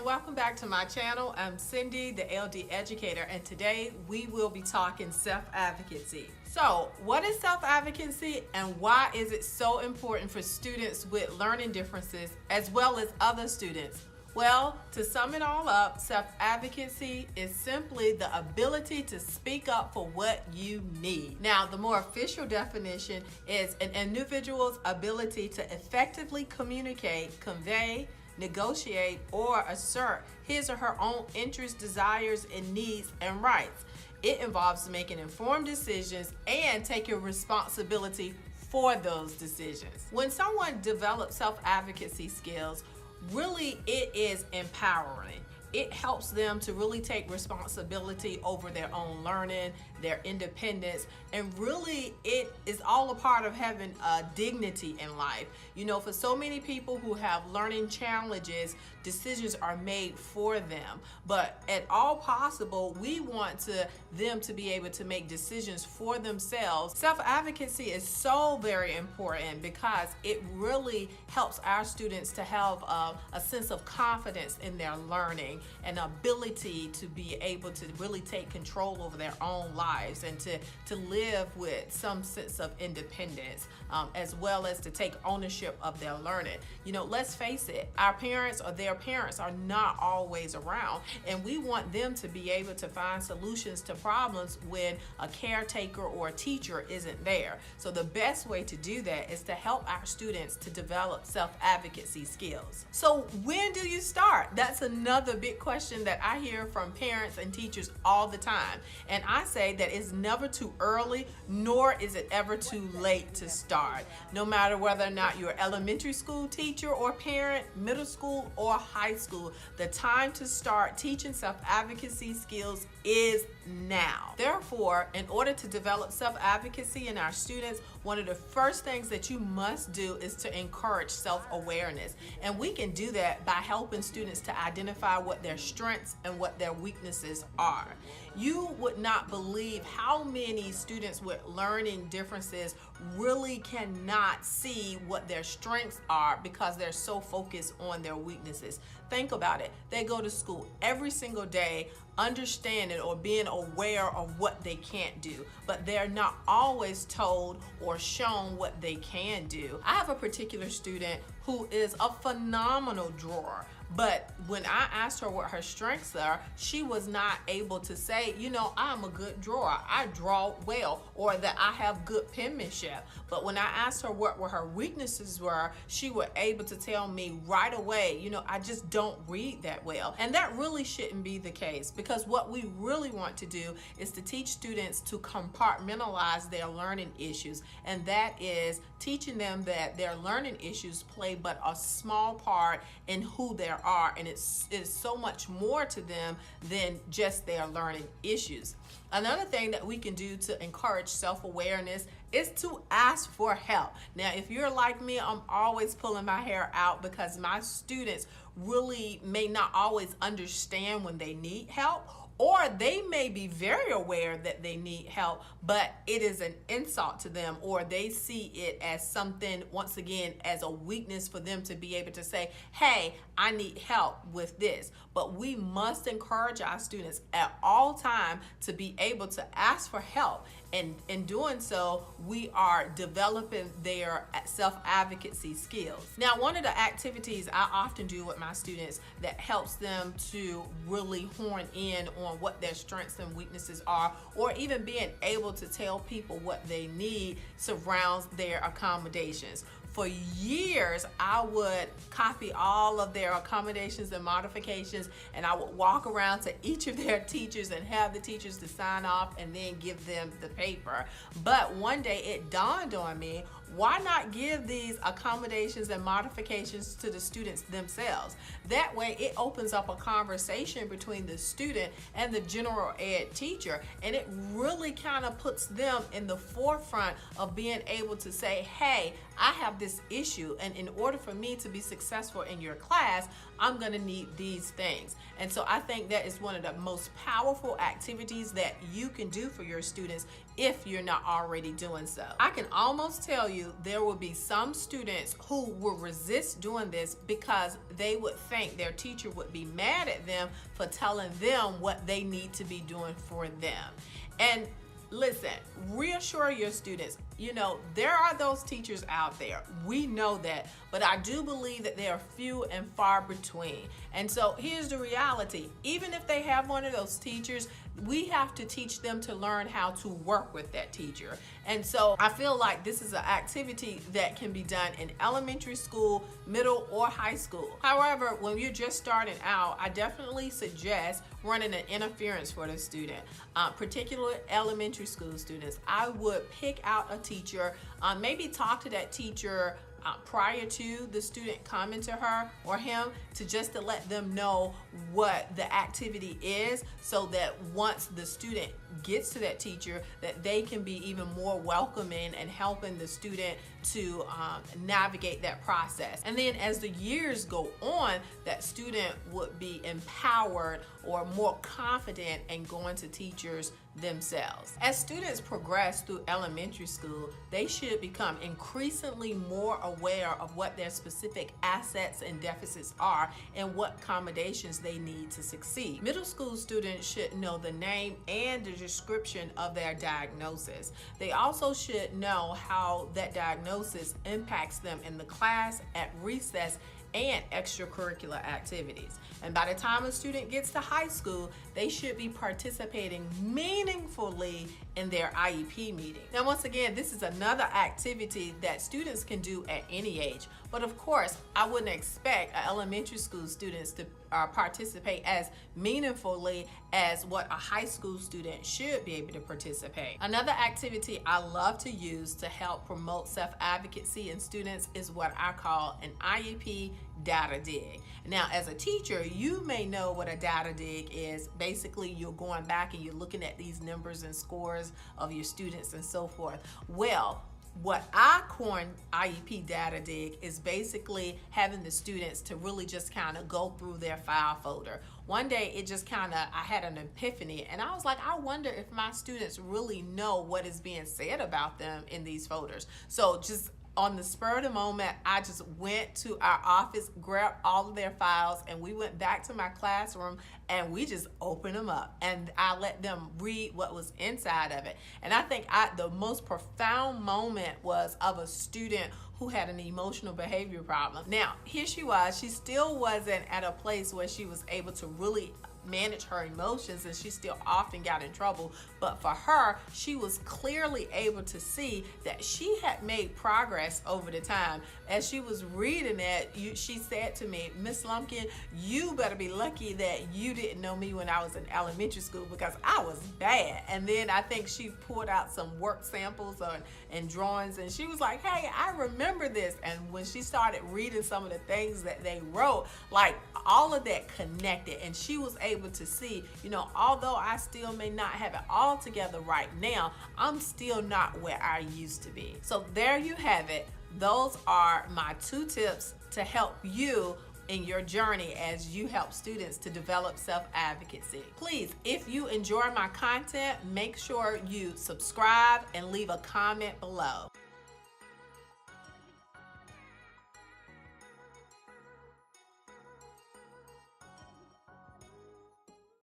welcome back to my channel. I'm Cindy, the LD educator, and today we will be talking self-advocacy. So, what is self-advocacy and why is it so important for students with learning differences as well as other students? Well, to sum it all up, self-advocacy is simply the ability to speak up for what you need. Now, the more official definition is an individual's ability to effectively communicate, convey, negotiate, or assert his or her own interests, desires, and needs and rights. It involves making informed decisions and taking responsibility for those decisions. When someone develops self-advocacy skills, really it is empowering. It helps them to really take responsibility over their own learning, their independence, and really it is all a part of having a dignity in life. You know, for so many people who have learning challenges, decisions are made for them. But at all possible, we want them to be able to make decisions for themselves. Self-advocacy is so very important because it really helps our students to have a sense of confidence in their learning, an ability to be able to really take control over their own lives and to live with some sense of independence, as well as to take ownership of their learning. You know, let's face it, our parents or their parents are not always around, and we want them to be able to find solutions to problems when a caretaker or a teacher isn't there. So the best way to do that is to help our students to develop self-advocacy skills. So when do you start? That's another big question that I hear from parents and teachers all the time. And I say that it's never too early, nor is it ever too late to start. No matter whether or not you're an elementary school teacher or parent, middle school or high school, the time to start teaching self-advocacy skills is now. Therefore, in order to develop self-advocacy in our students, one of the first things that you must do is to encourage self-awareness. And we can do that by helping students to identify what their strengths and what their weaknesses are. You would not believe how many students with learning differences really cannot see what their strengths are because they're so focused on their weaknesses. Think about it. They go to school every single day understanding or being aware of what they can't do, but they're not always told or shown what they can do. I have a particular student who is a phenomenal drawer, but when I asked her what her strengths are, she was not able to say, you know, I'm a good drawer, I draw well, or that I have good penmanship. But when I asked her what her weaknesses were, she was able to tell me right away, you know, I just don't read that well. And that really shouldn't be the case, because what we really want to do is to teach students to compartmentalize their learning issues, and that is teaching them that their learning issues play but a small part in who they are, and it's so much more to them than just their learning issues. Another thing that we can do to encourage self-awareness is to ask for help. Now, if you're like me, I'm always pulling my hair out because my students really may not always understand when they need help, or they may be very aware that they need help, but it is an insult to them, or they see it as something, once again, as a weakness for them to be able to say, hey, I need help with this. But we must encourage our students at all times to be able to ask for help. And in doing so, we are developing their self-advocacy skills. Now, one of the activities I often do with my students that helps them to really hone in on what their strengths and weaknesses are, or even being able to tell people what they need, surrounds their accommodations. For years, I would copy all of their accommodations and modifications, and I would walk around to each of their teachers and have the teachers to sign off and then give them the paper. But one day it dawned on me, why not give these accommodations and modifications to the students themselves? That way it opens up a conversation between the student and the general ed teacher, and it really kind of puts them in the forefront of being able to say, hey, I have this issue, and in order for me to be successful in your class, I'm gonna need these things. And so I think that is one of the most powerful activities that you can do for your students if you're not already doing so. I can almost tell you there will be some students who will resist doing this because they would think their teacher would be mad at them for telling them what they need to be doing for them. And listen, reassure your students, you know, there are those teachers out there. We know that, but I do believe that they are few and far between. And so here's the reality. Even if they have one of those teachers, we have to teach them to learn how to work with that teacher. And so I feel like this is an activity that can be done in elementary school, middle, or high school. However, when you're just starting out, I definitely suggest running an interference for the student, particularly elementary school students. I would pick out a teacher, maybe talk to that teacher prior to the student coming to her or him, to let them know what the activity is, so that once the student gets to that teacher, that they can be even more welcoming and helping the student to navigate that process. And then as the years go on, that student would be empowered or more confident in going to teachers themselves. As students progress through elementary school, they should become increasingly more aware of what their specific assets and deficits are and what accommodations they need to succeed. Middle school students should know the name and the description of their diagnosis. They also should know how that diagnosis impacts them in the class, at recess, and extracurricular activities. And by the time a student gets to high school, they should be participating meaningfully in their IEP meeting. Now, once again, this is another activity that students can do at any age. But of course, I wouldn't expect elementary school students to participate as meaningfully as what a high school student should be able to participate. Another activity I love to use to help promote self-advocacy in students is what I call an IEP data dig. Now, as a teacher, you may know what a data dig is. Basically, you're going back and you're looking at these numbers and scores of your students and so forth. Well, what I coined IEP data dig is basically having the students to really just kind of go through their file folder. One day it just kind of, I had an epiphany, and I was like, I wonder if my students really know what is being said about them in these folders. So just on the spur of the moment, I just went to our office, grabbed all of their files, and we went back to my classroom and we just opened them up and I let them read what was inside of it. And I think the most profound moment was of a student who had an emotional behavior problem. Now, here she was, she still wasn't at a place where she was able to really manage her emotions, and she still often got in trouble. But for her, she was clearly able to see that she had made progress over the time. As she was reading it, she said to me, "Miss Lumpkin, you better be lucky that you didn't know me when I was in elementary school, because I was bad." And then I think she pulled out some work samples and drawings, and she was like, "Hey, I remember this." And when she started reading some of the things that they wrote, like all of that connected, and she was able to see, you know, although I still may not have it all together right now, I'm still not where I used to be. So there you have it. Those are my 2 tips to help you in your journey as you help students to develop self-advocacy. Please, if you enjoy my content, make sure you subscribe and leave a comment below.